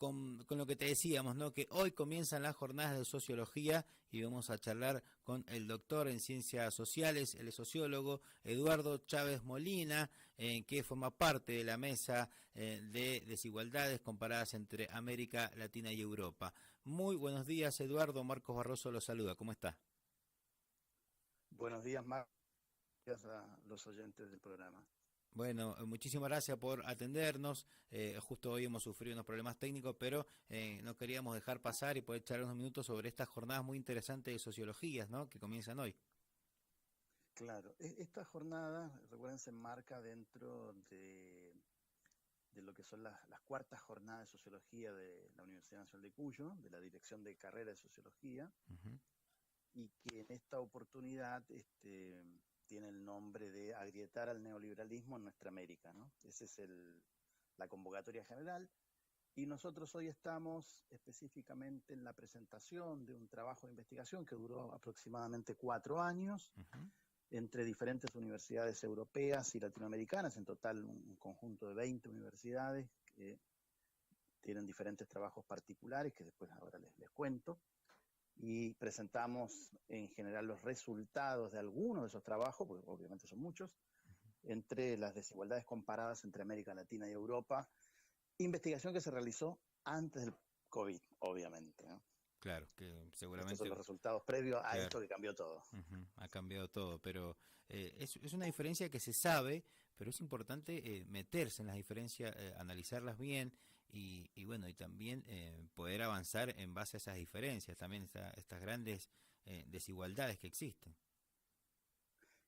con lo que te decíamos, ¿no? Que hoy comienzan las jornadas de sociología y vamos a charlar con el doctor en ciencias sociales, el sociólogo Eduardo Chávez Molina, que forma parte de la mesa de desigualdades comparadas entre América Latina y Europa. Muy buenos días, Eduardo. Marcos Barroso lo saluda. ¿Cómo está? Buenos días, Marcos, a los oyentes del programa. Bueno, muchísimas gracias por atendernos. Justo hoy hemos sufrido unos problemas técnicos, pero no queríamos dejar pasar y poder charlar unos minutos sobre estas jornadas muy interesantes de sociologías, ¿no? Que comienzan hoy. Claro, esta jornada, recuerden, se enmarca dentro de lo que son las cuartas jornadas de sociología de la Universidad Nacional de Cuyo, de la Dirección de Carrera de Sociología, Uh-huh. y que en esta oportunidad tiene el nombre de Agrietar al neoliberalismo en nuestra América, ¿no? Esa es la convocatoria general. Y nosotros hoy estamos específicamente en la presentación de un trabajo de investigación que duró aproximadamente 4 años Uh-huh. entre diferentes universidades europeas y latinoamericanas, en total un conjunto de 20 universidades que tienen diferentes trabajos particulares que después ahora les cuento. Y presentamos en general los resultados de algunos de esos trabajos, porque obviamente son muchos, entre las desigualdades comparadas entre América Latina y Europa, investigación que se realizó antes del COVID, obviamente, ¿no? Claro, que Estos son seguramente, los resultados previos a claro, esto que cambió todo. ha cambiado todo, pero es una diferencia que se sabe, pero es importante meterse en las diferencias, analizarlas bien y bueno, y también poder avanzar en base a esas diferencias, también estas grandes desigualdades que existen.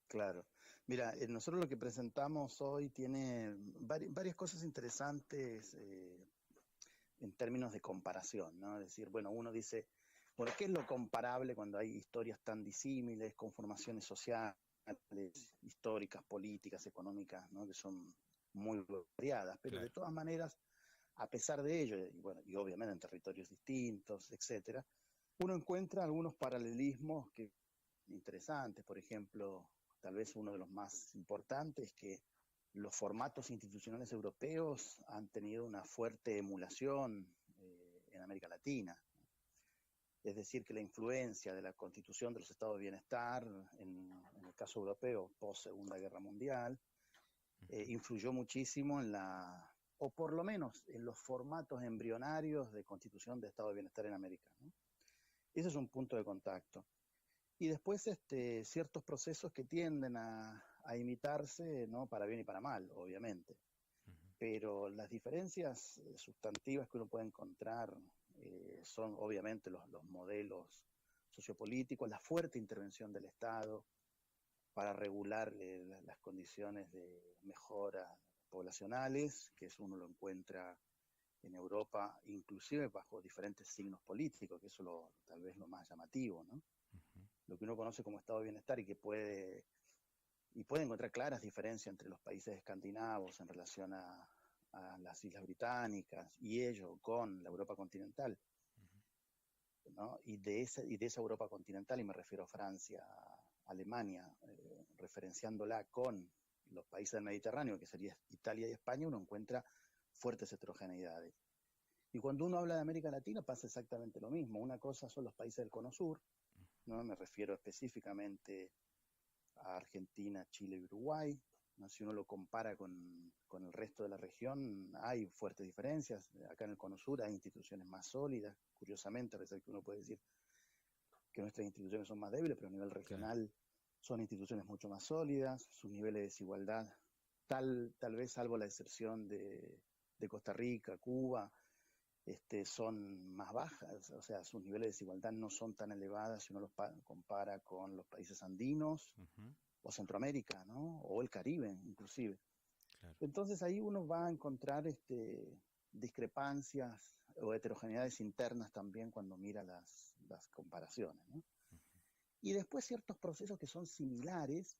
Claro. Mira, nosotros lo que presentamos hoy tiene varias cosas interesantes en términos de comparación, ¿no? Es decir, bueno, uno dice, bueno, ¿qué es lo comparable cuando hay historias tan disímiles, conformaciones sociales, históricas, políticas, económicas, ¿no? Que son muy variadas, pero de Claro. todas maneras, a pesar de ello, y bueno, y obviamente en territorios distintos, etcétera, uno encuentra algunos paralelismos que interesantes. Por ejemplo, tal vez uno de los más importantes, que los formatos institucionales europeos han tenido una fuerte emulación en América Latina. Es decir, que la influencia de la constitución de los estados de bienestar, en el caso europeo, post Segunda Guerra Mundial, Uh-huh. influyó muchísimo en o por lo menos en los formatos embrionarios de constitución de estado de bienestar en América, ¿no? Ese es un punto de contacto. Y después ciertos procesos que tienden a imitarse, ¿no? Para bien y para mal, obviamente. Uh-huh. Pero las diferencias sustantivas que uno puede encontrar son obviamente los modelos sociopolíticos, la fuerte intervención del Estado para regular las condiciones de mejora poblacionales, que eso uno lo encuentra en Europa, inclusive bajo diferentes signos políticos, que eso tal vez lo más llamativo, ¿no? Uh-huh. Lo que uno conoce como estado de bienestar y puede encontrar claras diferencias entre los países escandinavos en relación a las Islas Británicas y ello con la Europa continental, ¿no? Y de esa Europa continental, y me refiero a Francia, Alemania, referenciándola con los países del Mediterráneo, que sería Italia y España, uno encuentra fuertes heterogeneidades. Y cuando uno habla de América Latina pasa exactamente lo mismo. Una cosa son los países del Cono Sur, ¿no? Me refiero específicamente a Argentina, Chile y Uruguay, ¿no? Si uno lo compara con el resto de la región, hay fuertes diferencias. Acá en el Cono Sur hay instituciones más sólidas, curiosamente, a pesar que uno puede decir que nuestras instituciones son más débiles, pero a nivel Claro. regional son instituciones mucho más sólidas, sus niveles de desigualdad, tal vez salvo la excepción de Costa Rica, Cuba, son más bajas, o sea, sus niveles de desigualdad no son tan elevadas si uno los compara con los países andinos Uh-huh. o Centroamérica, ¿no? O el Caribe, inclusive. Claro. Entonces ahí uno va a encontrar discrepancias o heterogeneidades internas también cuando mira las comparaciones, ¿no? Y después ciertos procesos que son similares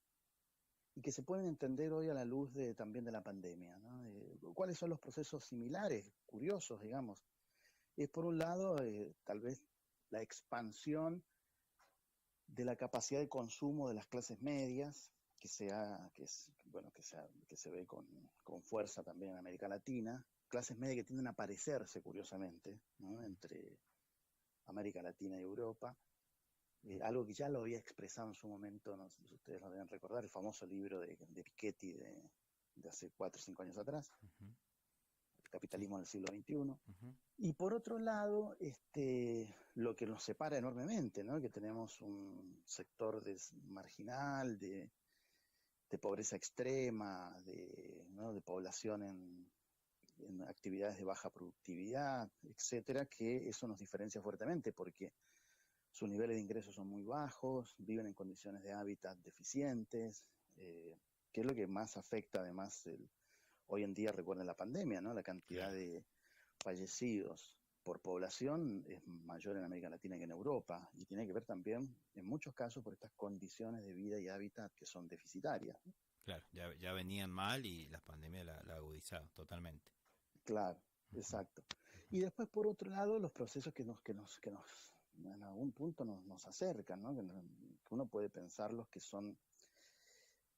y que se pueden entender hoy a la luz también de la pandemia, ¿no? ¿Cuáles son los procesos similares, curiosos, digamos? Es por un lado, tal vez la expansión de la capacidad de consumo de las clases medias, que se ve con fuerza también en América Latina, clases medias que tienden a parecerse, curiosamente, ¿no? Entre América Latina y Europa. Algo que ya lo había expresado en su momento, no sé si ustedes lo deben recordar, el famoso libro de Piketty de hace 4 o 5 años atrás, El capitalismo del siglo XXI. Y por otro lado, lo que nos separa enormemente, ¿no? Que tenemos un sector marginal, de pobreza extrema, ¿no? De población en actividades de baja productividad, etcétera, que eso nos diferencia fuertemente porque sus niveles de ingresos son muy bajos, viven en condiciones de hábitat deficientes, que es lo que más afecta además hoy en día, recuerden la pandemia, ¿no? La cantidad de fallecidos por población es mayor en América Latina que en Europa, y tiene que ver también, en muchos casos, por estas condiciones de vida y hábitat que son deficitarias, ¿no? Claro, ya venían mal y la pandemia la agudizado totalmente. Claro, exacto. Y después, por otro lado, los procesos que en algún punto nos acercan, ¿no? Que uno puede pensarlos que son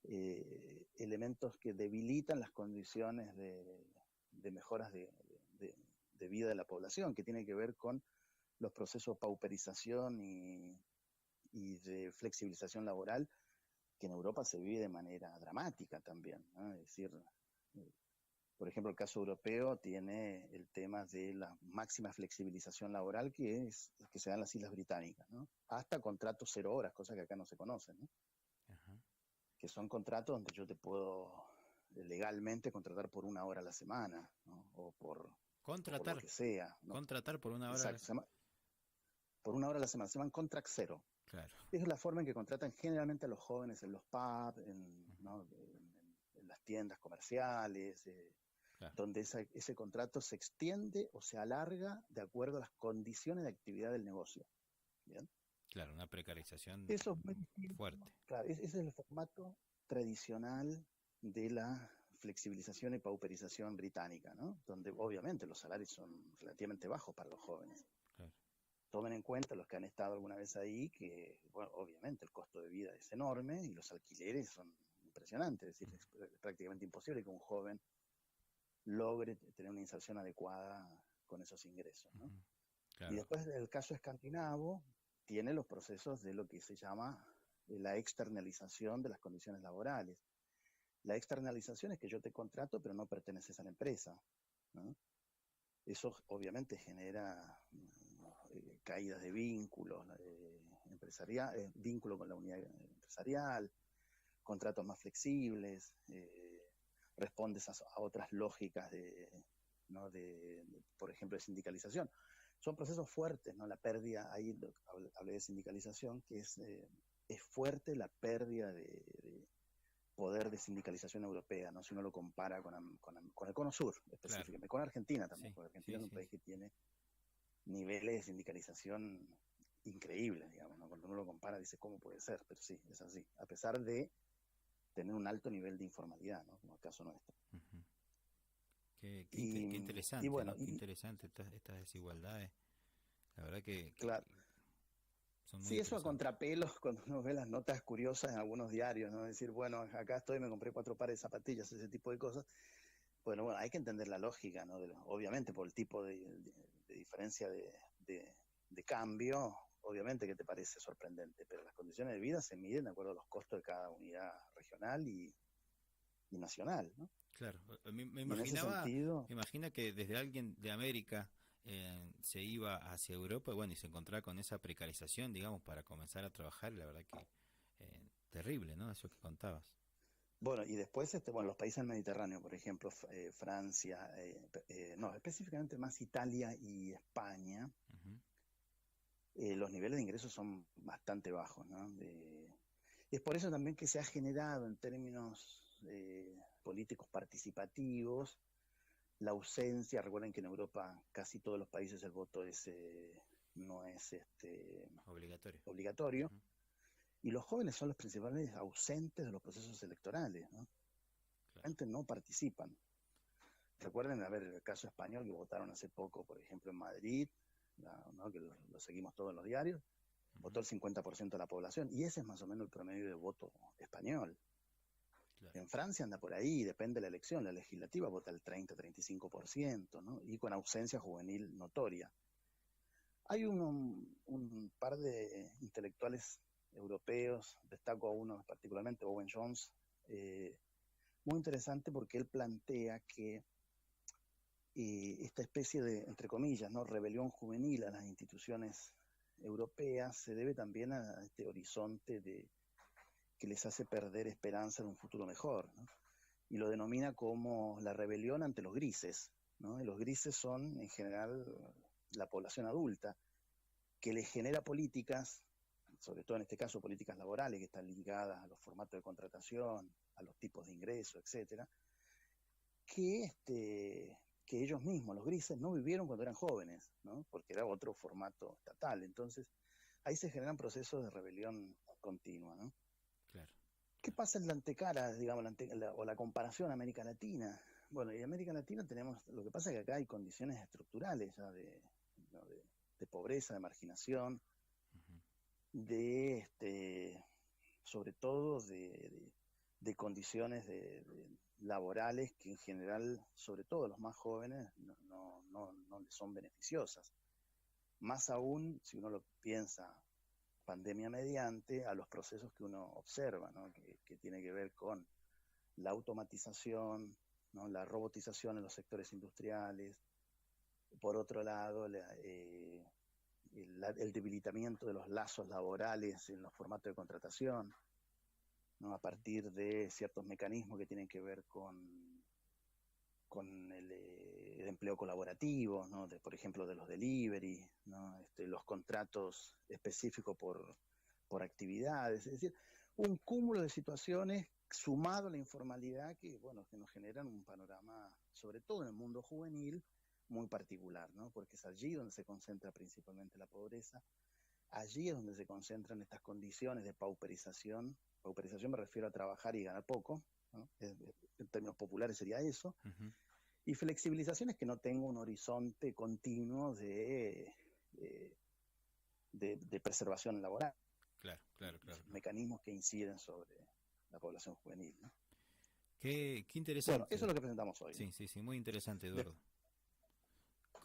elementos que debilitan las condiciones de mejoras de vida de la población, que tiene que ver con los procesos de pauperización y de flexibilización laboral, que en Europa se vive de manera dramática también, ¿no? Es decir, por ejemplo, el caso europeo tiene el tema de la máxima flexibilización laboral que se da en las Islas Británicas, ¿no? Hasta contratos 0 horas, cosa que acá no se conocen, ¿no? Que son contratos donde yo te puedo legalmente contratar por 1 hora a la semana, ¿no? O por lo que sea, ¿no? Contratar por 1 hora. Exacto, por 1 hora a la semana, se llaman contract zero. Claro. Es la forma en que contratan generalmente a los jóvenes en los pubs, ¿no? en las tiendas comerciales, claro, donde ese contrato se extiende o se alarga de acuerdo a las condiciones de actividad del negocio. ¿Bien? Claro, una precarización eso es muy distinto, fuerte. Claro, ese es el formato tradicional de la flexibilización y pauperización británica, ¿no? Donde obviamente los salarios son relativamente bajos para los jóvenes. Claro. Tomen en cuenta los que han estado alguna vez ahí que, bueno, obviamente el costo de vida es enorme y los alquileres son impresionantes, es decir, es prácticamente imposible que un joven logre tener una inserción adecuada con esos ingresos, ¿no? Claro. Y después el caso escandinavo tiene los procesos de lo que se llama la externalización de las condiciones laborales. La externalización es que yo te contrato pero no perteneces a la empresa, ¿no? Eso obviamente genera caídas de vínculos empresariales, vínculo con la unidad empresarial, contratos más flexibles, respondes a otras lógicas ¿no? por ejemplo, de sindicalización. Son procesos fuertes, ¿no? La pérdida, ahí hablé de sindicalización, que es fuerte la pérdida de poder de sindicalización europea, ¿no? Si uno lo compara con el Cono Sur, específicamente, claro, con Argentina también, sí, porque Argentina es un país que tiene niveles de sindicalización increíbles, digamos, ¿no? Cuando uno lo compara dice, ¿cómo puede ser? Pero sí, es así, a pesar de tener un alto nivel de informalidad, ¿no? Como el caso nuestro. Qué interesante, bueno, ¿no? Qué interesante estas desigualdades. La verdad que claro. Son muy sí, eso a contrapelo, cuando uno ve las notas curiosas en algunos diarios, ¿no? Decir, bueno, acá estoy, me compré 4 pares de zapatillas, ese tipo de cosas. Bueno, hay que entender la lógica, ¿no? Obviamente por el tipo de diferencia de cambio, obviamente que te parece sorprendente, pero las condiciones de vida se miden de acuerdo a los costos de cada unidad regional y nacional, ¿no? Claro, me imaginaba, imagina que desde alguien de América se iba hacia Europa y bueno, y se encontraba con esa precarización, digamos, para comenzar a trabajar, la verdad que terrible, ¿no? Eso que contabas. Bueno, y después, bueno, los países del Mediterráneo, por ejemplo, Francia, no, específicamente más Italia y España, los niveles de ingresos son bastante bajos, ¿no? Es por eso también que se ha generado en términos políticos participativos la ausencia. Recuerden que en Europa casi todos los países el voto no es obligatorio. Y los jóvenes son los principales ausentes de los procesos electorales, ¿no? Claro. No participan. Recuerden, a ver, el caso español que votaron hace poco, por ejemplo, en Madrid, ¿no? Que lo seguimos todos en los diarios, votó el 50% de la población, y ese es más o menos el promedio de voto español. Claro. En Francia anda por ahí, depende de la elección, la legislativa vota el 30-35%, ¿no? Y con ausencia juvenil notoria. Hay un par de intelectuales europeos, destaco a uno particularmente, Owen Jones, muy interesante porque él plantea que esta especie de, entre comillas, ¿no?, rebelión juvenil a las instituciones europeas se debe también a este horizonte que les hace perder esperanza de un futuro mejor, ¿no? Y lo denomina como la rebelión ante los grises, ¿no? Y los grises son, en general, la población adulta, que les genera políticas, sobre todo en este caso políticas laborales, que están ligadas a los formatos de contratación, a los tipos de ingreso, etcétera, que ellos mismos, los grises, no vivieron cuando eran jóvenes, ¿no? Porque era otro formato estatal. Entonces, ahí se generan procesos de rebelión continua, ¿no? Claro. ¿Qué pasa en la antecara, digamos, o la comparación a América Latina? Bueno, en América Latina tenemos, lo que pasa es que acá hay condiciones estructurales ya ¿no?, de pobreza, de marginación, sobre todo de condiciones laborales que en general, sobre todo los más jóvenes, no les son beneficiosas. Más aún, si uno lo piensa pandemia mediante, a los procesos que uno observa, ¿no?, que tiene que ver con la automatización, ¿no?, la robotización en los sectores industriales, por otro lado, el debilitamiento de los lazos laborales en los formatos de contratación, ¿no?, a partir de ciertos mecanismos que tienen que ver con el empleo colaborativo, ¿no?, por ejemplo, de los delivery, ¿no?, los contratos específicos por actividades, es decir, un cúmulo de situaciones sumado a la informalidad que, bueno, que nos generan un panorama, sobre todo en el mundo juvenil, muy particular, ¿no? Porque es allí donde se concentra principalmente la pobreza, allí es donde se concentran estas condiciones de pauperización. Pauperización me refiero a trabajar y ganar poco, ¿no? En términos populares sería eso. Y flexibilización es que no tengo un horizonte continuo de preservación laboral. Claro. Mecanismos que inciden sobre la población juvenil, ¿no? Qué interesante. Bueno, eso es lo que presentamos hoy, ¿no? Sí, muy interesante, Eduardo.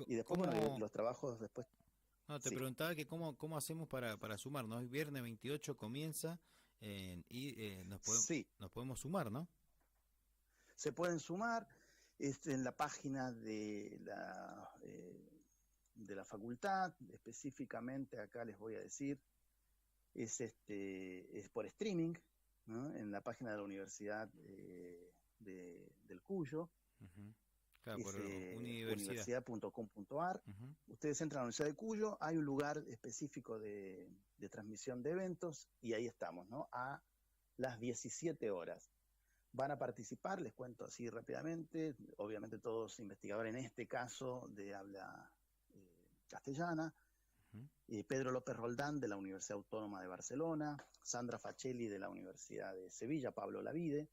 Y después, ¿Cómo? bueno, los trabajos después. No, te Sí. preguntaba que cómo hacemos para sumarnos. Hoy viernes 28 comienza y Sí, nos podemos sumar, ¿no? se pueden sumar en la página de la facultad, específicamente acá les voy a decir, es por streaming, ¿no?, en la página de la Universidad del Cuyo. Claro, por universidad. Universidad.com.ar. Ustedes entran a la Universidad de Cuyo, hay un lugar específico de transmisión de eventos y ahí estamos, ¿no?, a las 17 horas. Van a participar, les cuento así rápidamente, obviamente todos investigadores, en este caso de habla castellana, Pedro López Roldán de la Universidad Autónoma de Barcelona, Sandra Facelli de la Universidad de Sevilla, Pablo Lavide,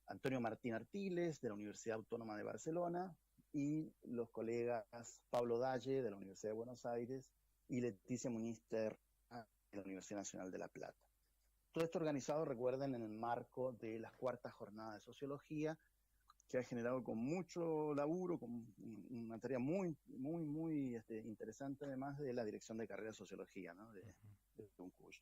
Antonio Martín Artiles de la Universidad Autónoma de Barcelona y los colegas Pablo Dalle de la Universidad de Buenos Aires y Leticia Munister de la Universidad Nacional de La Plata. Todo esto organizado, recuerden, en el marco de las cuartas jornadas de sociología, que ha generado con mucho laburo, con una tarea muy interesante, además de la dirección de carrera de sociología, ¿no?, de Cuyo.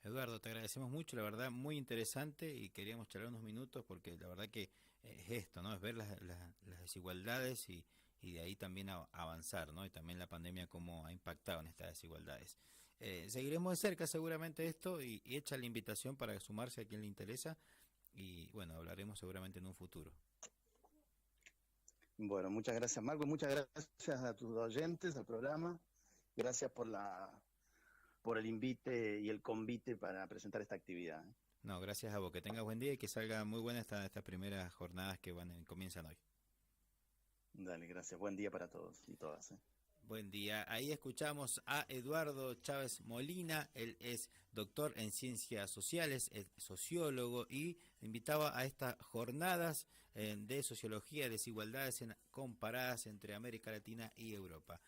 Eduardo, te agradecemos mucho, la verdad, muy interesante, y queríamos charlar unos minutos porque la verdad que es esto, ¿no?, es ver las desigualdades y de ahí también avanzar, ¿no?, y también la pandemia cómo ha impactado en estas desigualdades. Seguiremos de cerca seguramente esto y hecha la invitación para sumarse a quien le interesa y bueno, hablaremos seguramente en un futuro. Bueno, muchas gracias, Marco, muchas gracias a tus oyentes al programa, gracias por el invite y el convite para presentar esta actividad. No, gracias a vos, que tengas buen día y que salga muy buena estas primeras jornadas que comienzan hoy. Dale, gracias, buen día para todos y todas. Buen día. Ahí escuchamos a Eduardo Chávez Molina, él es doctor en ciencias sociales, es sociólogo y invitaba a estas jornadas de sociología, desigualdades comparadas entre América Latina y Europa.